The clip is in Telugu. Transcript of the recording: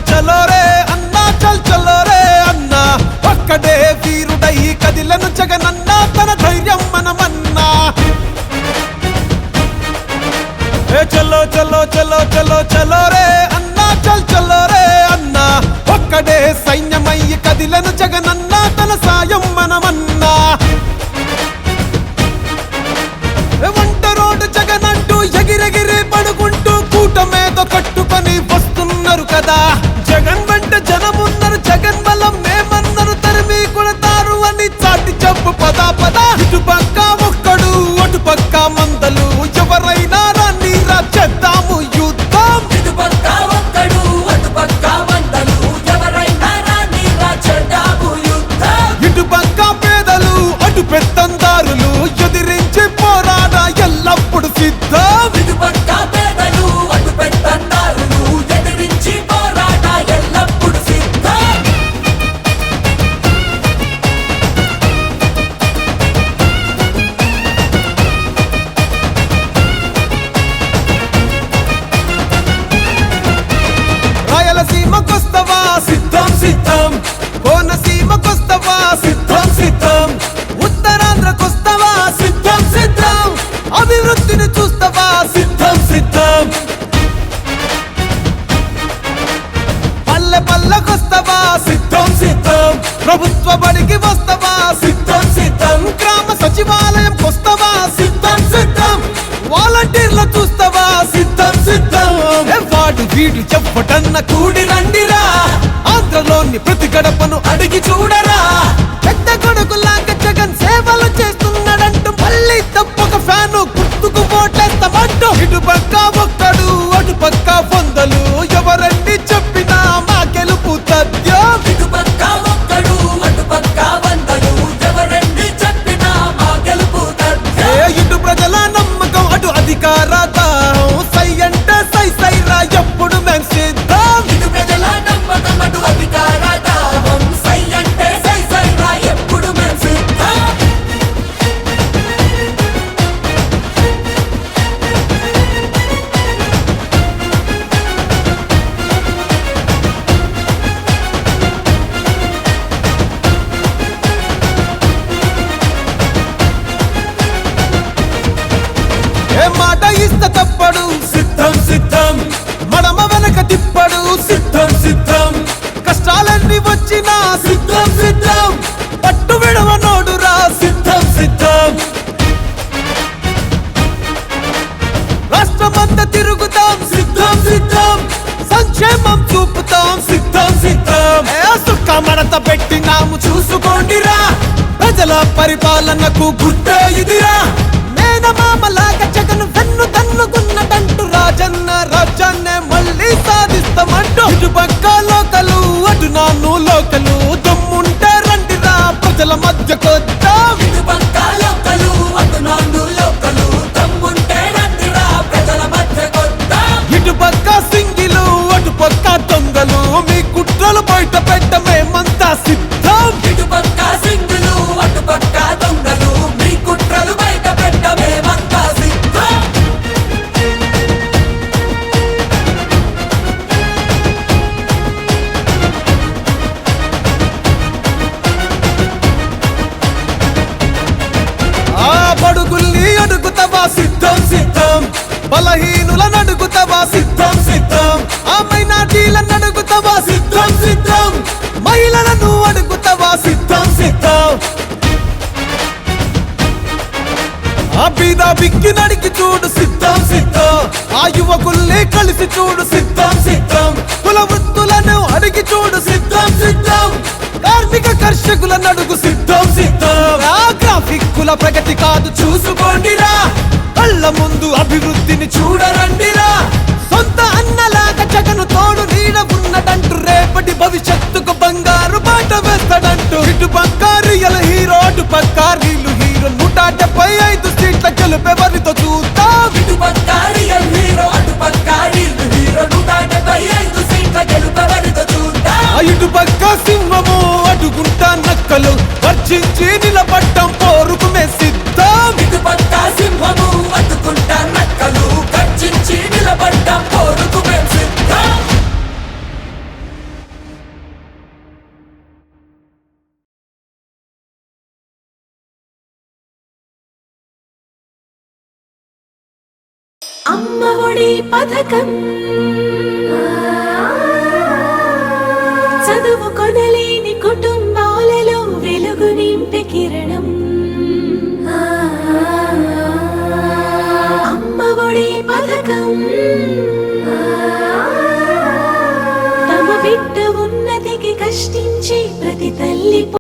చలో రే అన్నా చలో రే అన్నా ఒక్కడే వీరుడై కదిలను జగనన్నా తన ధైర్యం మనమన్నా చలో చలో చలో చలో చలో రే అన్నా చలో రే అన్నా ఒక్కడే సైన్యమై కదిలను జగనన్నా తన సాయం మనమన్నా వంట రోడ్డు జగనంటూ ఎగిరెగిరి పడుకుంటూ కూటమేదో కట్టుకొని వస్తున్నారు కదా జగన్ వెంట జనమున్నారు జగన్ బలం మేమన్నారు తరిమి కొడతారు అని చాటి చెప్పు పదా పదా ఇటు పక్క ఒక్కడు అటు పక్క మందలు ఎవరైనా రాని చేద్దాము యుద్ధం ఇటు పక్క ఒక్కడు అటు పక్క మందలు ఎవరైనా రాని చేద్దాము యుద్ధం ఇటు పక్క పేదలు అటు పెత్తందారులు ఎదిరించి పోరాడ ఎల్లప్పుడు సిద్ధం ఇటు పక్క పేదలు అటు పెత్తందారులు ఎదిరించి పోరాట ఎల్లప్పుడు సిద్ధం రాయలసీమకొస్తవా సిద్ధం సిద్ధం కోనసీమకొస్తవా సిద్ధం సిద్ధం ఉత్తరాంధ్రకొస్తవా సిద్ధం సిద్ధం అభివృద్ధిని చూస్తవా సిద్ధం సిద్ధం పల్లె పల్లెకొస్తవా సిద్ధం సిద్ధం ప్రభుత్వ బడికి వస్తవా సిద్ధం సిద్ధం గ్రామ సచివాలయంకొస్తవా సిద్ధం సిద్ధం వాలంటీర్ల చూస్తవా సిద్ధం సిద్ధం వాడు వీడు చెప్పటన్న కూడి రండిరా ఆంధ్రలోని ప్రతి గడపను అడిగి చూడరా పెద్ద కొడుకులాగా జగన్ సేవలు చేస్తున్నాడంటూ మళ్ళీ తప్పక ఫ్యాను గుర్తుకు ఓటేస్తామంటూ ఇటు పక్క ఒక్కడు అటు పక్క వందలు ఎవరండి చెప్పినా మా గెలుపు తథ్యం ఇటు పక్క ఒక్కడు అటు పక్క వందలు ఎవరండి చెప్పినా మా గెలుపు తథ్యం ఇటు ప్రజల నమ్మకం అటు అధికార దాహం సై అంటే సై సైరా ఎప్పుడు మేము సిద్ధం ఇటు ప్రజల నమ్మకం అటు అధికార దాహం సై అంటే సై సైరా ఎప్పుడు మేము సిద్ధం ఏ మాట ఇస్త తప్పడు సిద్ధం సిద్ధం మడమ వెనక తిప్పడు సిద్ధం సిద్ధం కష్టాలన్నీ వచ్చినా సిద్ధం సిద్ధం పట్టు విడవనోడురా సిద్ధం సిద్ధం రాష్ట్రమంతా తిరుగుతాం సిద్ధం సిద్ధం సంక్షేమం చూపుతాం సిద్ధం సిద్ధం సుఖ మడత పెట్టినాము చూసుకోండిరా ప్రజల పరిపాలనకు గుర్తే ఇదిరా మేనమామలాగా జగన్ వెన్ను తన్నుకున్నదంటూ రాజన్న రాజ్యాన్నే మళ్ళీ సాధిస్తామంటూ ఇటు పక్క లోకలు అటు నాన్ను లోకలు దమ్ముంటే రండిరా ప్రజల మధ్యకొద్దాం ఇటు పక్క లోకలు అటు నాన్ను లోకలు దమ్ముంటే రండిరా ప్రజల మధ్యకొద్దాం ఇటు పక్క సింగిలు అటు పక్క దొంగలు మీ కుట్రలు బయట పెట్ట మేమంతా సిద్ధం ఇటు పక్క సింగులు అటు పక్క దొంగలు మీ కుట్రలు బయట పెట్ట మేమంతా సిద్ధం ఆ బడుగుల్ని అడుగుతావా సిద్ధం సిద్ధం బలహీనులను అడుగుతావా సిద్ధం సిద్ధం ఆ మైనార్టీలను అడుగుతావా సిద్ధం సిద్ధం మహిళలను అడుగుతావా సిద్ధం సిద్ధం ఆ బీద బిక్కి నడికి చూడు సిద్ధం సిద్ధం ఆ యువకుల్ని కలిసి చూడు సిద్ధం సిద్ధం కుల వృత్తులను అడిగి చూడు సిద్ధం సిద్ధం కార్మిక కర్షకులను అడుగు సిద్ధం సిద్ధం ఆ గ్రాఫిక్ కుల ప్రగతి కాదు చూసుకోండిరా కళ్ళ ముందు అభివృద్ధిని చూడరండిరా సొంత అన్నలాగా జగను తోడు నీడ ఉన్నదంటూ రేపటి భవిష్యత్తుకు బంగారు బాట వేస్తాడంటూ ఇటు పక్క రియల్ హీరో అటు పక్క రీలు హీరో 175 సీట్ల గెలుపెవరితో చూద్దాం ఇటు పక్క రియల్ హీరో అటు పక్క రీల్ హీరో 175 సీట్ల గెలుపెవరితో చూద్దాం ఇటు పక్క సింహము అడుగుంటా నక్కలు వర్చించి నిలబడ్డం పోరుకు మే సిద్ధం ఇటు పక్క సింహము అటుకుంటా నక్కలు గర్జించి నిలబడ్డం పోరుకు మేము సిద్ధం అమ్మ ఒడి పథకం